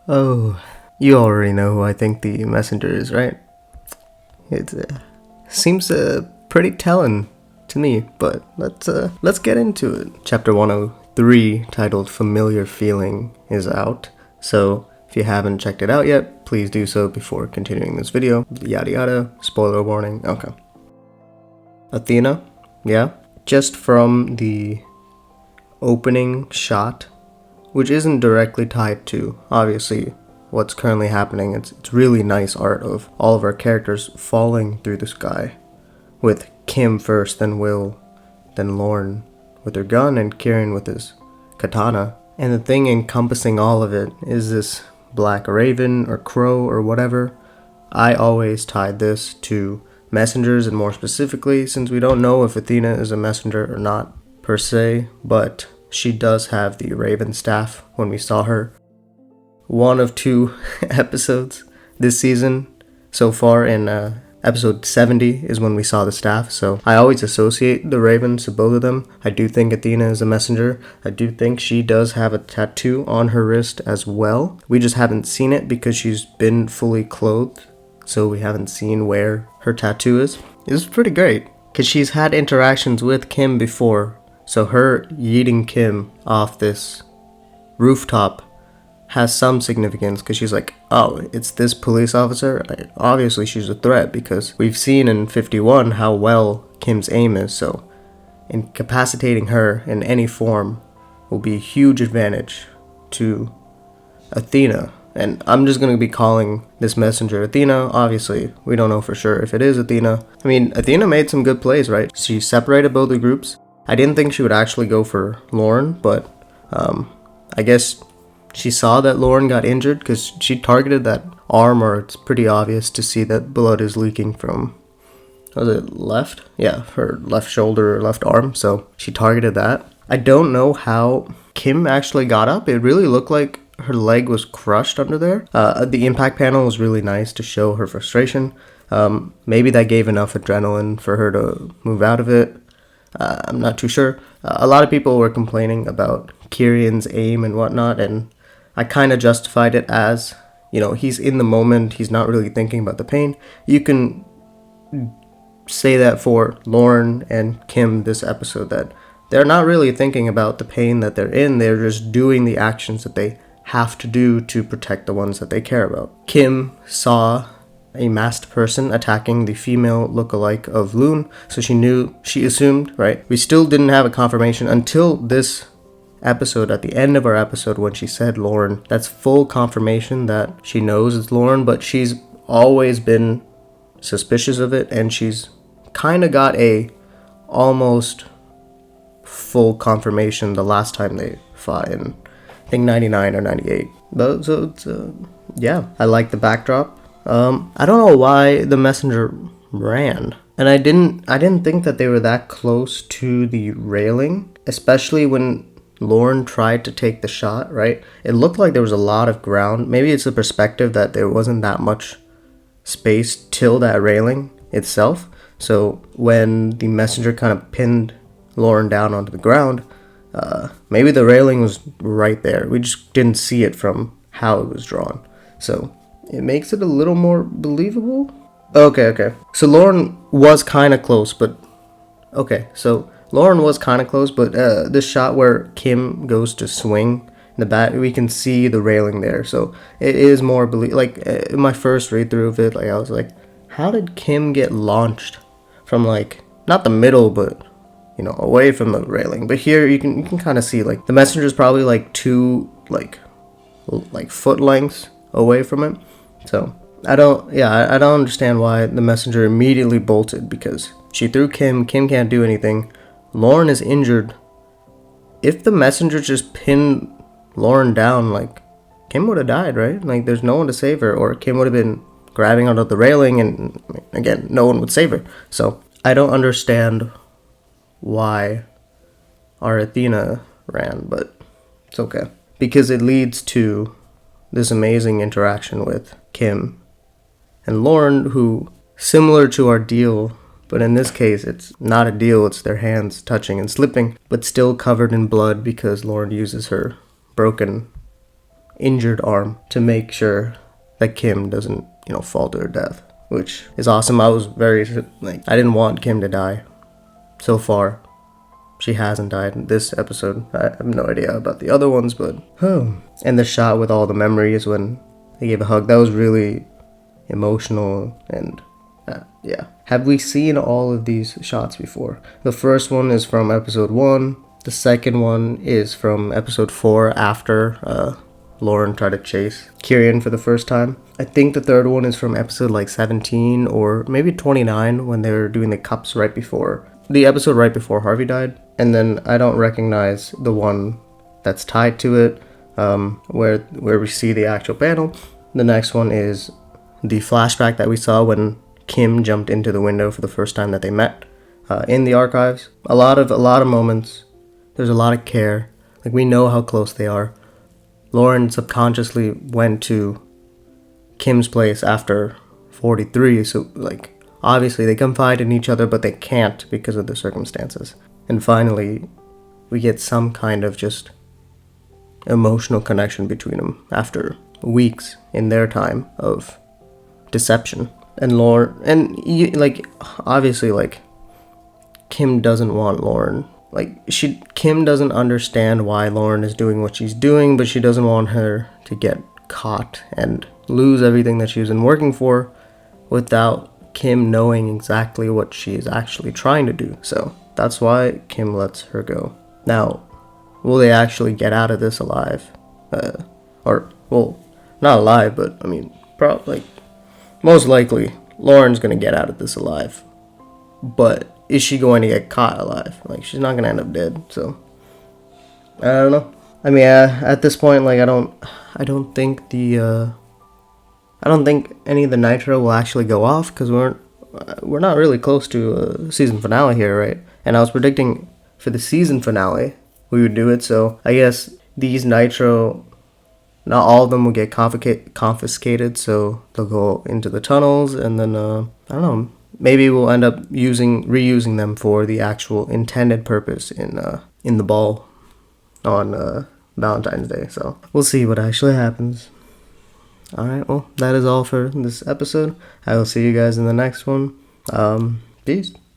Oh, you already know who I think the messenger is, right? It seems pretty telling to me, but let's get into it. Chapter 103, titled Familiar Feeling, is out, so if you haven't checked it out yet, please do so before continuing this video. Yada yada, spoiler warning, okay. Athena, yeah? Just from the opening shot, which isn't directly tied to, obviously, what's currently happening. It's really nice art of all of our characters falling through the sky, with Kim first, then Will, then Lauren with her gun, and Kieran with his katana. And the thing encompassing all of it is this black raven or crow or whatever. I always tied this to messengers, and more specifically, since we don't know if Athena is a messenger or not per se, but she does have the raven staff when we saw her. One of two episodes this season so far. In episode 70 is when we saw the staff, so I always associate the ravens to both of them. I do think Athena is a messenger. I do think she does have a tattoo on her wrist as well. We just haven't seen it because she's been fully clothed, so we haven't seen where her tattoo is. It's pretty great because she's had interactions with Kim before, so her yeeting Kim off this rooftop has some significance, because she's like, oh, it's this police officer? Obviously she's a threat, because we've seen in 51 how well Kim's aim is, so incapacitating her in any form will be a huge advantage to Athena. And I'm just going to be calling this messenger Athena. Obviously, we don't know for sure if it is Athena. I mean, Athena made some good plays, right? She separated both the groups. I didn't think she would actually go for Lauren, but I guess she saw that Lauren got injured because she targeted that arm, or it's pretty obvious to see that blood is leaking from, was it left? Yeah, her left shoulder or left arm, so she targeted that. I don't know how Kim actually got up. It really looked like her leg was crushed under there. The impact panel was really nice to show her frustration. Maybe that gave enough adrenaline for her to move out of it. I'm not too sure. A lot of people were complaining about Kieran's aim and whatnot, and I kind of justified it as, he's in the moment, he's not really thinking about the pain. You can say that for Lauren and Kim this episode, that they're not really thinking about the pain that they're in, they're just doing the actions that they have to do to protect the ones that they care about. Kim saw a masked person attacking the female lookalike of Loon, so she assumed, right? We still didn't have a confirmation until this episode, at the end of our episode, when she said Lauren. That's full confirmation that she knows it's Lauren, but she's always been suspicious of it, and she's kind of got a almost full confirmation the last time they fought in, I think, 99 or 98. But so it's, yeah, I like the backdrop. I don't know why the messenger ran, and I didn't think that they were that close to the railing, especially when Lauren tried to take the shot, right? It looked like there was a lot of ground. Maybe it's the perspective that there wasn't that much space till that railing itself. So when the messenger kind of pinned Lauren down onto the ground, maybe the railing was right there. We just didn't see it from how it was drawn. So it makes it a little more believable. Okay. So Lauren was kind of close, but this shot where Kim goes to swing in the bat, we can see the railing there, so it is more in my first read through of it, I was like, how did Kim get launched from, not the middle, but away from the railing? But here you can kind of see, the messenger's probably two foot lengths away from it. So I don't understand why the messenger immediately bolted, because she threw Kim can't do anything. Lauren is injured. If the messenger just pinned Lauren down, Kim would have died, right? There's no one to save her, or Kim would have been grabbing onto the railing, and again, no one would save her. So I don't understand why our Athena ran, but it's okay, because it leads to this amazing interaction with Kim and Lauren, who, similar to our deal, but in this case, it's not a deal, it's their hands touching and slipping, but still covered in blood because Lauren uses her broken, injured arm to make sure that Kim doesn't, fall to her death, which is awesome. I was very, I didn't want Kim to die. So far, she hasn't died in this episode. I have no idea about the other ones, but, And the shot with all the memories when they gave a hug, that was really emotional, and yeah. Have we seen all of these shots before? The first one is from episode 1. The second one is from episode 4 after Lauren tried to chase Kyrian for the first time. I think the third one is from episode 17 or maybe 29 when they were doing the cups right before. The episode right before Harvey died. And then I don't recognize the one that's tied to it where we see the actual panel. The next one is the flashback that we saw when Kim jumped into the window for the first time that they met in the archives. A lot of moments. There's a lot of care. We know how close they are. Lauren subconsciously went to Kim's place after 43, so obviously they confide in each other, but they can't because of the circumstances. And finally, we get some kind of just emotional connection between them after weeks in their time of deception. And Lauren, obviously, Kim doesn't want Lauren. Kim doesn't understand why Lauren is doing what she's doing, but she doesn't want her to get caught and lose everything that she's been working for without Kim knowing exactly what she is actually trying to do. So that's why Kim lets her go. Now, will they actually get out of this alive? Not alive, but probably. Most likely, Lauren's going to get out of this alive. But is she going to get caught alive? She's not going to end up dead, so I don't know. At this point, I don't think any of the nitro will actually go off because we're not really close to a season finale here, right? And I was predicting for the season finale we would do it, so I guess these nitro, not all of them will get confiscated, so they'll go into the tunnels, and then, I don't know, maybe we'll end up reusing them for the actual intended purpose in the ball on Valentine's Day, so we'll see what actually happens. Alright, well, that is all for this episode. I will see you guys in the next one. Peace.